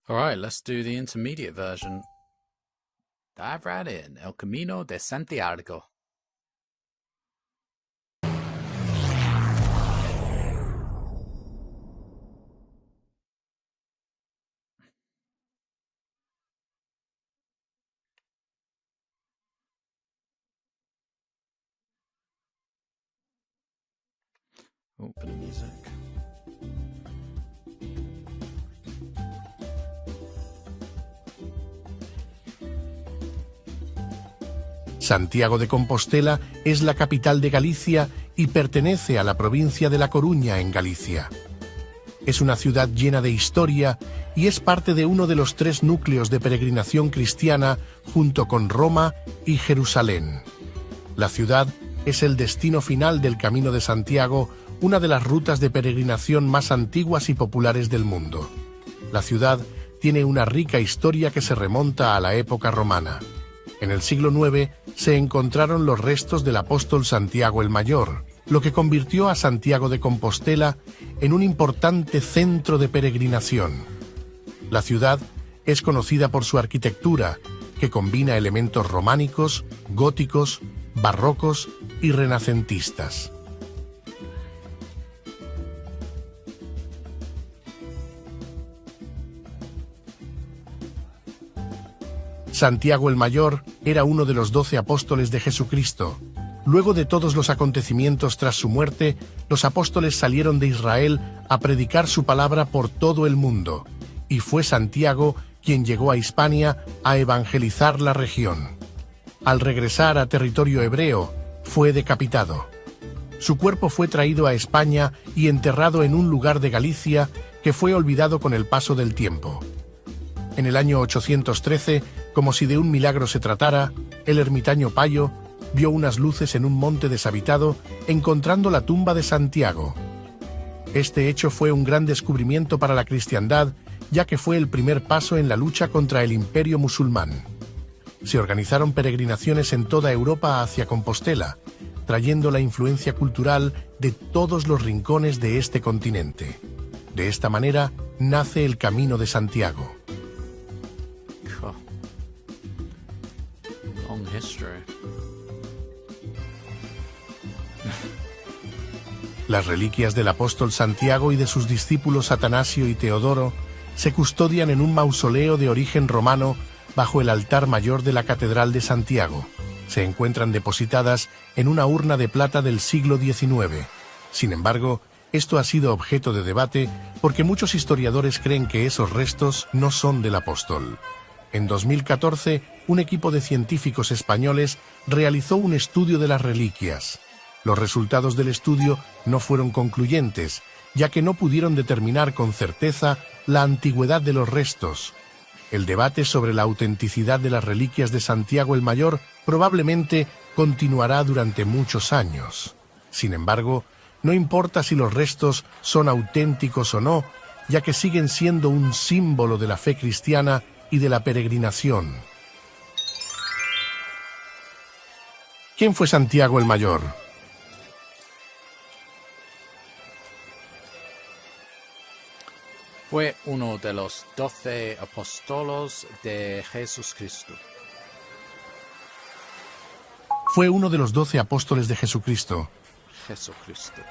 Alright, let's do the intermediate version. Dive right in. El Camino de Santiago. Open music. Santiago de Compostela es la capital de Galicia y pertenece a la provincia de La Coruña, en Galicia. Es una ciudad llena de historia y es parte de uno de los 3 núcleos de peregrinación cristiana junto con Roma y Jerusalén. La ciudad es el destino final del Camino de Santiago, una de las rutas de peregrinación más antiguas y populares del mundo. La ciudad tiene una rica historia que se remonta a la época romana. En el siglo IX se encontraron los restos del apóstol Santiago el Mayor, lo que convirtió a Santiago de Compostela en un importante centro de peregrinación. La ciudad es conocida por su arquitectura, que combina elementos románicos, góticos, barrocos y renacentistas. Santiago el Mayor era uno de los 12 apóstoles de Jesucristo. Luego de todos los acontecimientos tras su muerte, los apóstoles salieron de Israel a predicar su palabra por todo el mundo, y fue Santiago quien llegó a Hispania a evangelizar la región. Al regresar a territorio hebreo, fue decapitado. Su cuerpo fue traído a España y enterrado en un lugar de Galicia que fue olvidado con el paso del tiempo. En el año 813, como si de un milagro se tratara, el ermitaño Payo vio unas luces en un monte deshabitado, encontrando la tumba de Santiago. Este hecho fue un gran descubrimiento para la cristiandad, ya que fue el primer paso en la lucha contra el imperio musulmán. Se organizaron peregrinaciones en toda Europa hacia Compostela, trayendo la influencia cultural de todos los rincones de este continente. De esta manera, nace el Camino de Santiago. Long history. Las reliquias del apóstol Santiago y de sus discípulos Atanasio y Teodoro se custodian en un mausoleo de origen romano bajo el altar mayor de la Catedral de Santiago. Se encuentran depositadas en una urna de plata del siglo XIX. Sin embargo, esto ha sido objeto de debate porque muchos historiadores creen que esos restos no son del apóstol. En 2014, un equipo de científicos españoles realizó un estudio de las reliquias. Los resultados del estudio no fueron concluyentes, ya que no pudieron determinar con certeza la antigüedad de los restos. El debate sobre la autenticidad de las reliquias de Santiago el Mayor probablemente continuará durante muchos años. Sin embargo, no importa si los restos son auténticos o no, ya que siguen siendo un símbolo de la fe cristiana y de la peregrinación. ¿Quién fue Santiago el Mayor? Fue uno de los 12 apóstolos de Jesucristo. Fue uno de los 12 apóstoles de Jesucristo. Jesucristo.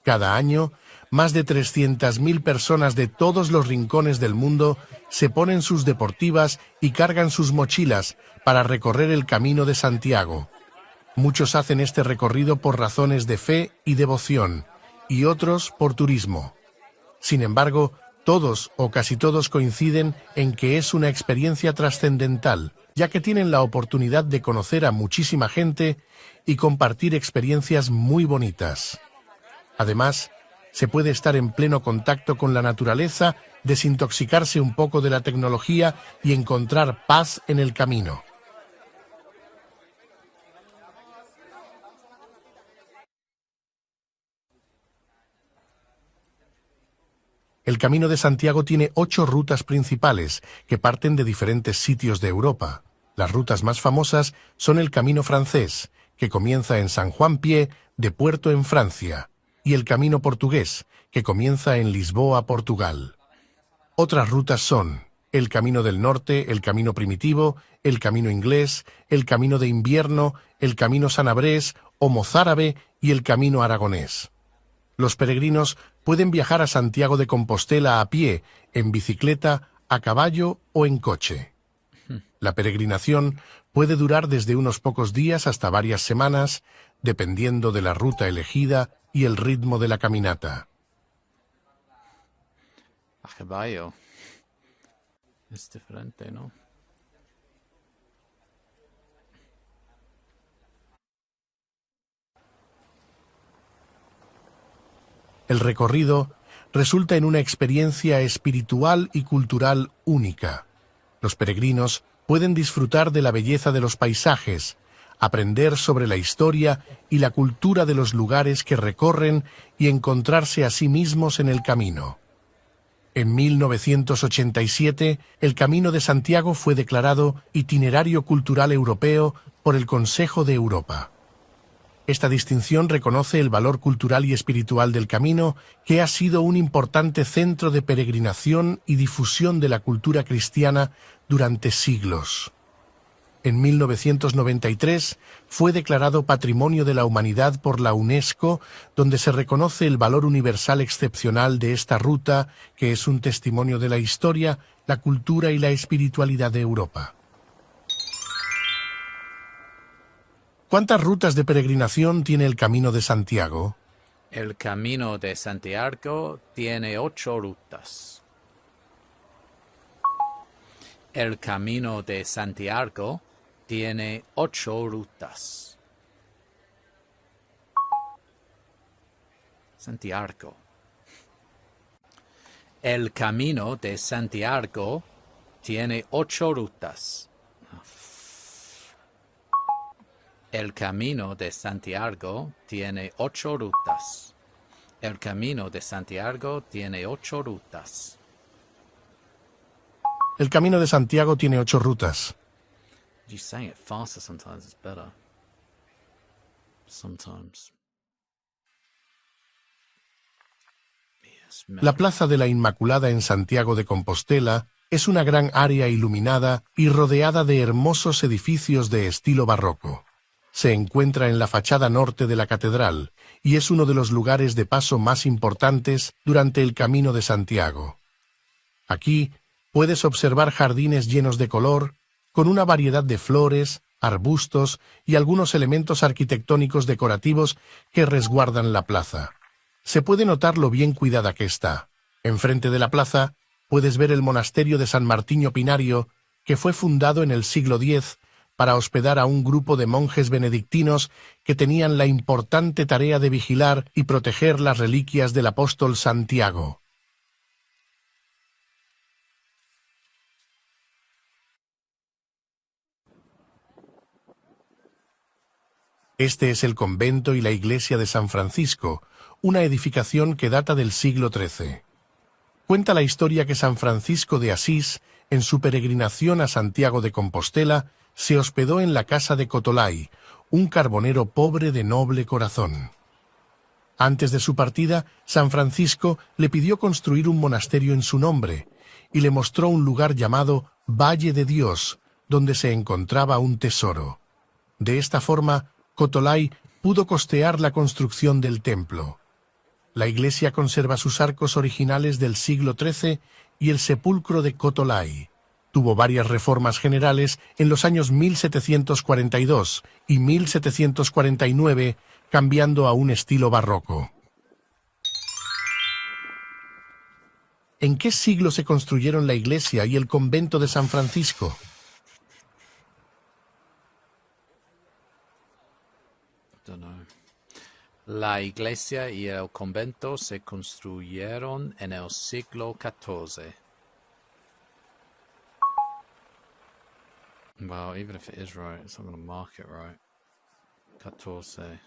Cada año, más de 300.000 personas de todos los rincones del mundo se ponen sus deportivas y cargan sus mochilas para recorrer el Camino de Santiago. Muchos hacen este recorrido por razones de fe y devoción, y otros por turismo. Sin embargo, todos o casi todos coinciden en que es una experiencia trascendental, ya que tienen la oportunidad de conocer a muchísima gente y compartir experiencias muy bonitas. Además, se puede estar en pleno contacto con la naturaleza, desintoxicarse un poco de la tecnología y encontrar paz en el camino. El Camino de Santiago tiene 8 rutas principales que parten de diferentes sitios de Europa. Las rutas más famosas son el Camino francés, que comienza en San Juan Pie de Puerto en Francia, y el Camino Portugués, que comienza en Lisboa, Portugal. Otras rutas son el Camino del Norte, el Camino Primitivo, el Camino Inglés, el Camino de Invierno, el Camino Sanabrés o Mozárabe y el Camino Aragonés. Los peregrinos pueden viajar a Santiago de Compostela a pie, en bicicleta, a caballo o en coche. La peregrinación puede durar desde unos pocos días hasta varias semanas, dependiendo de la ruta elegida y el ritmo de la caminata. A caballo. Es diferente, ¿no? El recorrido resulta en una experiencia espiritual y cultural única. Los peregrinos pueden disfrutar de la belleza de los paisajes, aprender sobre la historia y la cultura de los lugares que recorren y encontrarse a sí mismos en el camino. En 1987, el Camino de Santiago fue declarado Itinerario Cultural Europeo por el Consejo de Europa. Esta distinción reconoce el valor cultural y espiritual del camino, que ha sido un importante centro de peregrinación y difusión de la cultura cristiana durante siglos. En 1993 fue declarado Patrimonio de la Humanidad por la UNESCO, donde se reconoce el valor universal excepcional de esta ruta, que es un testimonio de la historia, la cultura y la espiritualidad de Europa. ¿Cuántas rutas de peregrinación tiene el Camino de Santiago? El Camino de Santiago tiene 8 rutas. El Camino de Santiago tiene 8 rutas. Santiago. El Camino de Santiago tiene 8 rutas. El Camino de Santiago tiene 8 rutas. El Camino de Santiago tiene 8 rutas. El Camino de Santiago tiene 8 rutas. You saying it faster sometimes is better. Sometimes. Yes, La Plaza de la Inmaculada en Santiago de Compostela es una gran área iluminada y rodeada de hermosos edificios de estilo barroco. Se encuentra en la fachada norte de la catedral y es uno de los lugares de paso más importantes durante el Camino de Santiago. Aquí puedes observar jardines llenos de color, con una variedad de flores, arbustos y algunos elementos arquitectónicos decorativos que resguardan la plaza. Se puede notar lo bien cuidada que está. Enfrente de la plaza puedes ver el monasterio de San Martiño Pinario, que fue fundado en el siglo X para hospedar a un grupo de monjes benedictinos que tenían la importante tarea de vigilar y proteger las reliquias del apóstol Santiago. Este es el convento y la iglesia de San Francisco, una edificación que data del siglo XIII. Cuenta la historia que San Francisco de Asís, en su peregrinación a Santiago de Compostela, se hospedó en la casa de Cotolay, un carbonero pobre de noble corazón. Antes de su partida, San Francisco le pidió construir un monasterio en su nombre y le mostró un lugar llamado Valle de Dios, donde se encontraba un tesoro. De esta forma, Cotolay pudo costear la construcción del templo. La iglesia conserva sus arcos originales del siglo XIII y el sepulcro de Cotolay. Tuvo varias reformas generales en los años 1742 y 1749, cambiando a un estilo barroco. ¿En qué siglo se construyeron la iglesia y el convento de San Francisco? Don't know. La iglesia y el convento se construyeron en el siglo XIV. Well, even if it is right, it's not going to mark it right. 14.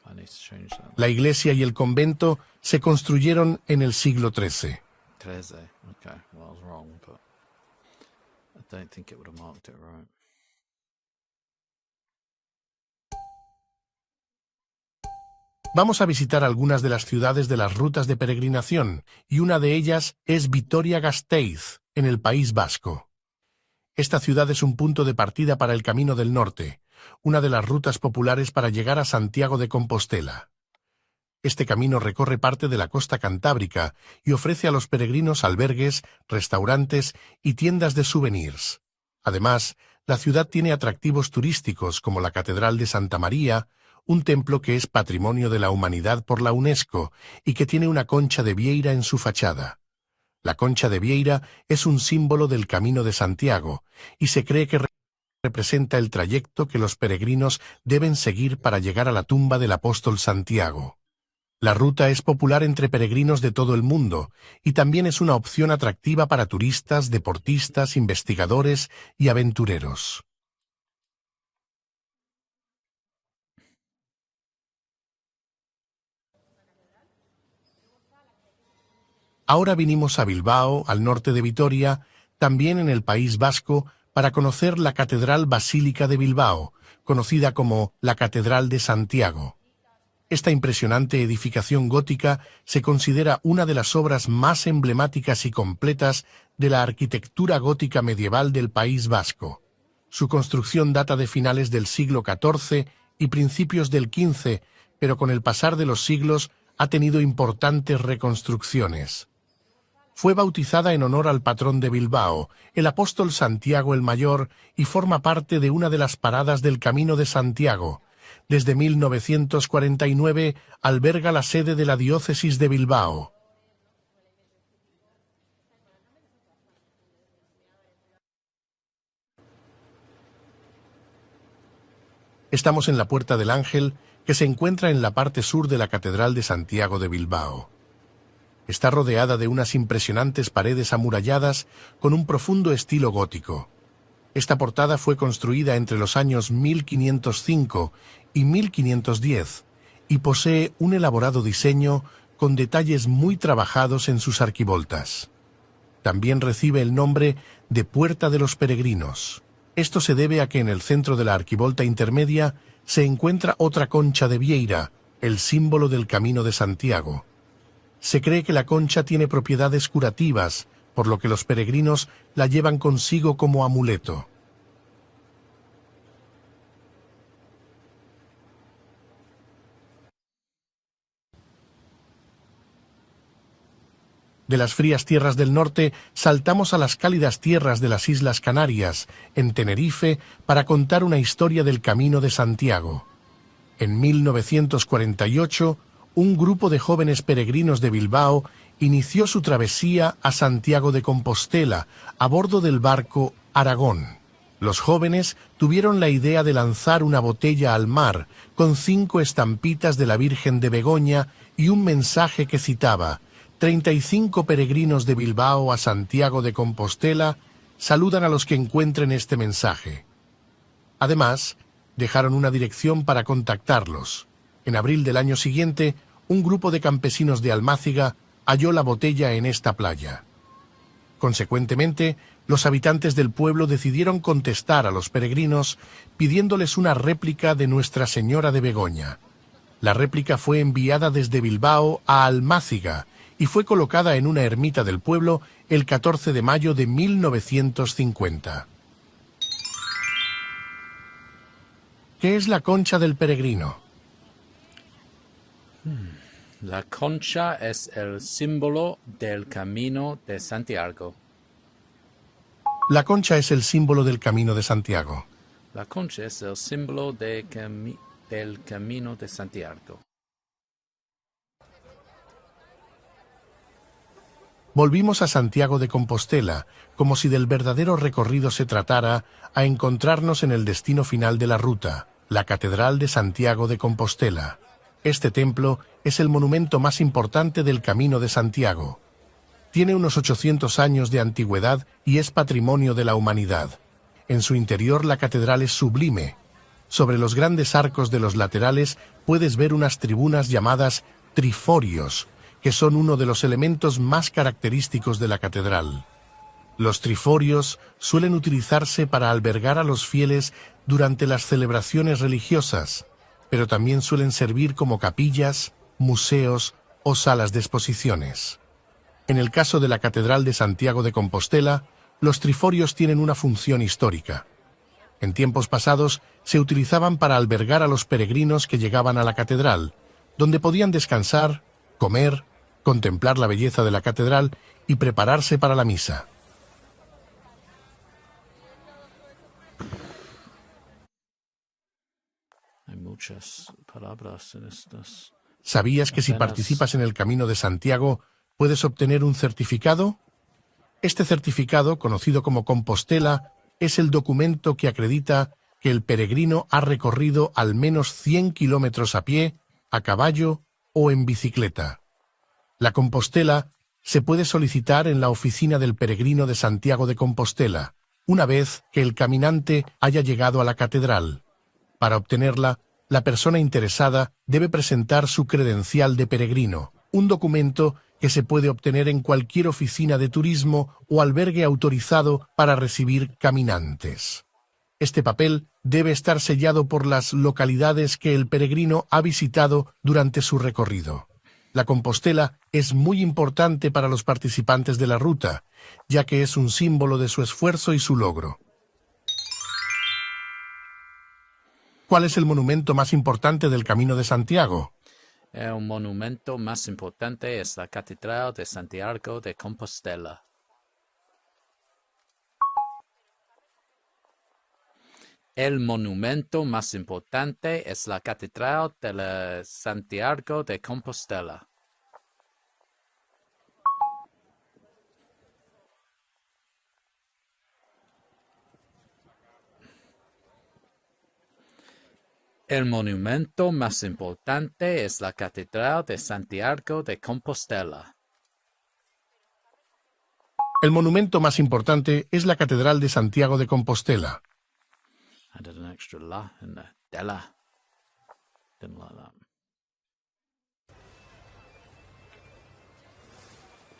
I need to change that. La iglesia y el convento se construyeron en el siglo XIII. 13. Okay, well, I was wrong, but I don't think it would have marked it right. Vamos a visitar algunas de las ciudades de las rutas de peregrinación, y una de ellas es Vitoria-Gasteiz, en el País Vasco. Esta ciudad es un punto de partida para el Camino del Norte, una de las rutas populares para llegar a Santiago de Compostela. Este camino recorre parte de la costa cantábrica y ofrece a los peregrinos albergues, restaurantes y tiendas de souvenirs. Además, la ciudad tiene atractivos turísticos como la Catedral de Santa María, un templo que es Patrimonio de la Humanidad por la UNESCO y que tiene una concha de vieira en su fachada. La concha de vieira es un símbolo del Camino de Santiago y se cree que representa el trayecto que los peregrinos deben seguir para llegar a la tumba del apóstol Santiago. La ruta es popular entre peregrinos de todo el mundo y también es una opción atractiva para turistas, deportistas, investigadores y aventureros. Ahora vinimos a Bilbao, al norte de Vitoria, también en el País Vasco, para conocer la Catedral Basílica de Bilbao, conocida como la Catedral de Santiago. Esta impresionante edificación gótica se considera una de las obras más emblemáticas y completas de la arquitectura gótica medieval del País Vasco. Su construcción data de finales del siglo XIV y principios del XV, pero con el pasar de los siglos ha tenido importantes reconstrucciones. Fue bautizada en honor al patrón de Bilbao, el apóstol Santiago el Mayor, y forma parte de una de las paradas del Camino de Santiago. Desde 1949 alberga la sede de la diócesis de Bilbao. Estamos en la Puerta del Ángel, que se encuentra en la parte sur de la Catedral de Santiago de Bilbao. Está rodeada de unas impresionantes paredes amuralladas con un profundo estilo gótico. Esta portada fue construida entre los años 1505 y 1510 y posee un elaborado diseño con detalles muy trabajados en sus arquivoltas. También recibe el nombre de Puerta de los Peregrinos. Esto se debe a que en el centro de la arquivolta intermedia se encuentra otra concha de vieira, el símbolo del Camino de Santiago. Se cree que la concha tiene propiedades curativas, por lo que los peregrinos la llevan consigo como amuleto. De las frías tierras del norte saltamos a las cálidas tierras de las Islas Canarias, en Tenerife, para contar una historia del Camino de Santiago. En 1948, un grupo de jóvenes peregrinos de Bilbao inició su travesía a Santiago de Compostela a bordo del barco Aragón. Los jóvenes tuvieron la idea de lanzar una botella al mar con 5 estampitas de la Virgen de Begoña y un mensaje que citaba: 35 peregrinos de Bilbao a Santiago de Compostela saludan a los que encuentren este mensaje. Además, dejaron una dirección para contactarlos. En abril del año siguiente, un grupo de campesinos de Almáciga halló la botella en esta playa. Consecuentemente, los habitantes del pueblo decidieron contestar a los peregrinos pidiéndoles una réplica de Nuestra Señora de Begoña. La réplica fue enviada desde Bilbao a Almáciga y fue colocada en una ermita del pueblo el 14 de mayo de 1950. ¿Qué es la concha del peregrino? La concha es el símbolo del Camino de Santiago. La concha es el símbolo del Camino de Santiago. La concha es el símbolo del Camino de Santiago. Volvimos a Santiago de Compostela, como si del verdadero recorrido se tratara, a encontrarnos en el destino final de la ruta, la Catedral de Santiago de Compostela. Este templo es el monumento más importante del Camino de Santiago. Tiene unos 800 años de antigüedad y es patrimonio de la humanidad. En su interior la catedral es sublime. Sobre los grandes arcos de los laterales puedes ver unas tribunas llamadas triforios, que son uno de los elementos más característicos de la catedral. Los triforios suelen utilizarse para albergar a los fieles durante las celebraciones religiosas. pero también suelen servir como capillas, museos o salas de exposiciones. En el caso de la Catedral de Santiago de Compostela, los triforios tienen una función histórica. En tiempos pasados se utilizaban para albergar a los peregrinos que llegaban a la catedral, donde podían descansar, comer, contemplar la belleza de la catedral y prepararse para la misa. Hay muchas palabras en estas. ¿Sabías que si participas en el Camino de Santiago puedes obtener un certificado? Este certificado, conocido como Compostela, es el documento que acredita que el peregrino ha recorrido al menos 100 kilómetros a pie, a caballo o en bicicleta. La Compostela se puede solicitar en la oficina del peregrino de Santiago de Compostela, una vez que el caminante haya llegado a la catedral. Para obtenerla, la persona interesada debe presentar su credencial de peregrino, un documento que se puede obtener en cualquier oficina de turismo o albergue autorizado para recibir caminantes. Este papel debe estar sellado por las localidades que el peregrino ha visitado durante su recorrido. La Compostela es muy importante para los participantes de la ruta, ya que es un símbolo de su esfuerzo y su logro. ¿Cuál es el monumento más importante del Camino de Santiago? El monumento más importante es la Catedral de Santiago de Compostela. El monumento más importante es la Catedral de Santiago de Compostela. El monumento más importante es la Catedral de Santiago de Compostela. El monumento más importante es la Catedral de Santiago de Compostela. I did an extra la in there. Della. Didn't like that.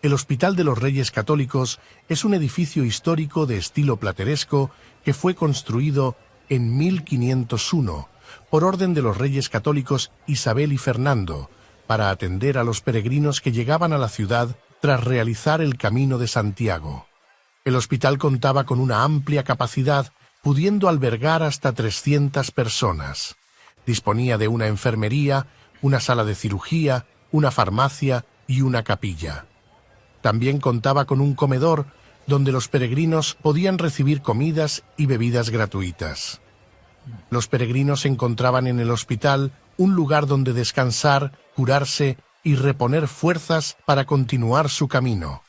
El Hospital de los Reyes Católicos es un edificio histórico de estilo plateresco que fue construido en 1501 por orden de los Reyes Católicos Isabel y Fernando para atender a los peregrinos que llegaban a la ciudad tras realizar el Camino de Santiago. El hospital contaba con una amplia capacidad, pudiendo albergar hasta 300 personas. Disponía de una enfermería, una sala de cirugía, una farmacia y una capilla. También contaba con un comedor donde los peregrinos podían recibir comidas y bebidas gratuitas. Los peregrinos encontraban en el hospital un lugar donde descansar, curarse y reponer fuerzas para continuar su camino.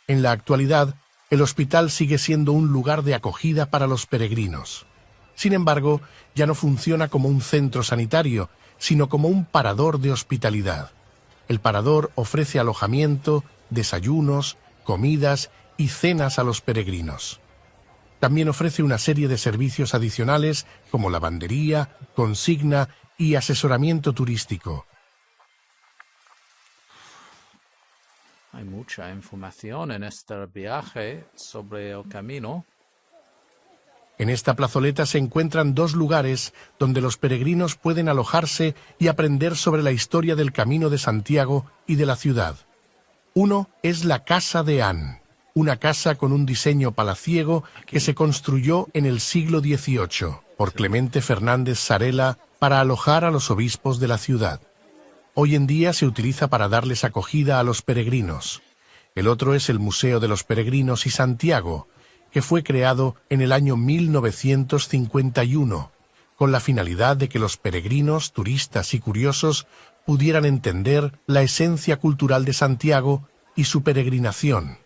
En la actualidad, el hospital sigue siendo un lugar de acogida para los peregrinos. Sin embargo, ya no funciona como un centro sanitario, sino como un parador de hospitalidad. El parador ofrece alojamiento, desayunos, comidas y cenas a los peregrinos. También ofrece una serie de servicios adicionales como lavandería, consigna y asesoramiento turístico. Hay mucha información en este viaje sobre el camino. En esta plazoleta se encuentran dos lugares donde los peregrinos pueden alojarse y aprender sobre la historia del Camino de Santiago y de la ciudad. Uno es la Casa de Anne, una casa con un diseño palaciego que se construyó en el siglo XVIII por Clemente Fernández Sarela para alojar a los obispos de la ciudad. Hoy en día se utiliza para darles acogida a los peregrinos. El otro es el Museo de los Peregrinos y Santiago, que fue creado en el año 1951, con la finalidad de que los peregrinos, turistas y curiosos pudieran entender la esencia cultural de Santiago y su peregrinación.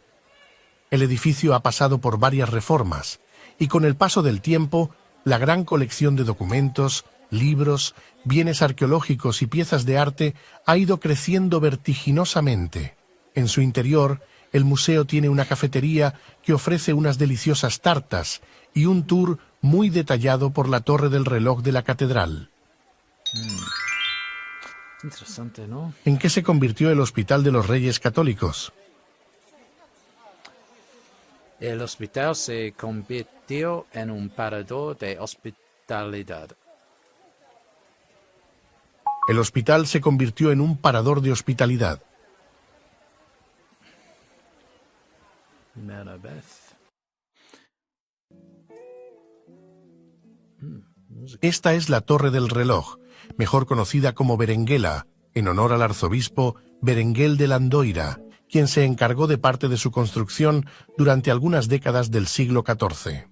El edificio ha pasado por varias reformas, y con el paso del tiempo, la gran colección de documentos, libros, bienes arqueológicos y piezas de arte ha ido creciendo vertiginosamente. En su interior, el museo tiene una cafetería que ofrece unas deliciosas tartas y un tour muy detallado por la torre del reloj de la catedral. Interesante, ¿no? ¿En qué se convirtió el Hospital de los Reyes Católicos? El hospital se convirtió en un parador de hospitalidad. El hospital se convirtió en un parador de hospitalidad. Primera vez. Esta es la Torre del Reloj, mejor conocida como Berenguela, en honor al arzobispo Berenguel de Landoira, quien se encargó de parte de su construcción durante algunas décadas del siglo XIV.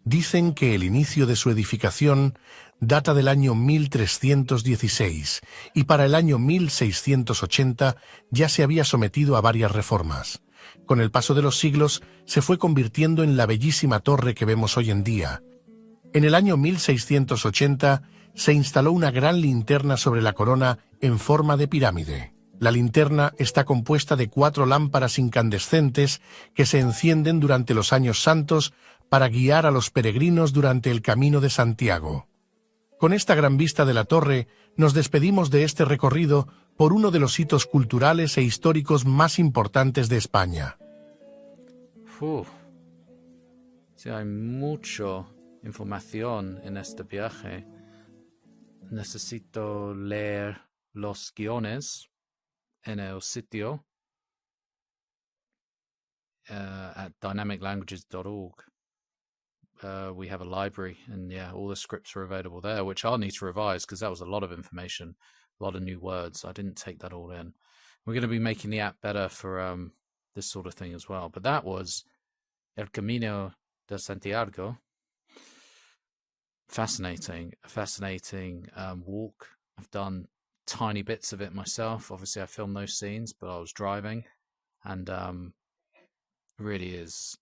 Dicen que el inicio de su edificación data del año 1316 y para el año 1680 ya se había sometido a varias reformas. Con el paso de los siglos se fue convirtiendo en la bellísima torre que vemos hoy en día. En el año 1680 se instaló una gran linterna sobre la corona en forma de pirámide. La linterna está compuesta de 4 lámparas incandescentes que se encienden durante los años santos para guiar a los peregrinos durante el Camino de Santiago. Con esta gran vista de la torre, nos despedimos de este recorrido por uno de los hitos culturales e históricos más importantes de España. Sí, hay mucha información en este viaje. Necesito leer los guiones en el sitio at dynamiclanguages.org. We have a library, and yeah, all the scripts are available there, which I'll need to revise because that was a lot of information, a lot of new words. I didn't take that all in. We're going to be making the app better for this sort of thing as well. But that was El Camino de Santiago. Fascinating walk. I've done tiny bits of it myself. Obviously, I filmed those scenes, but I was driving, and really is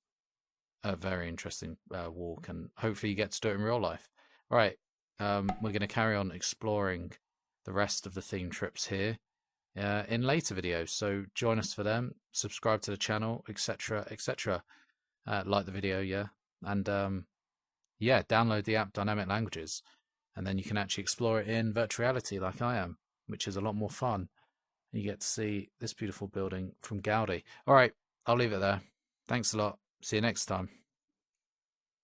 a very interesting walk, and hopefully you get to do it in real life. All right, we're going to carry on exploring the rest of the theme trips here in later videos, so join us for them. Subscribe to the channel, etc, etc. Like the video, yeah, and yeah, download the app Dynamic Languages, and then you can actually explore it in virtual reality like I am, which is a lot more fun. You get to see this beautiful building from Gaudi. All right, I'll leave it there. Thanks a lot. See you next time.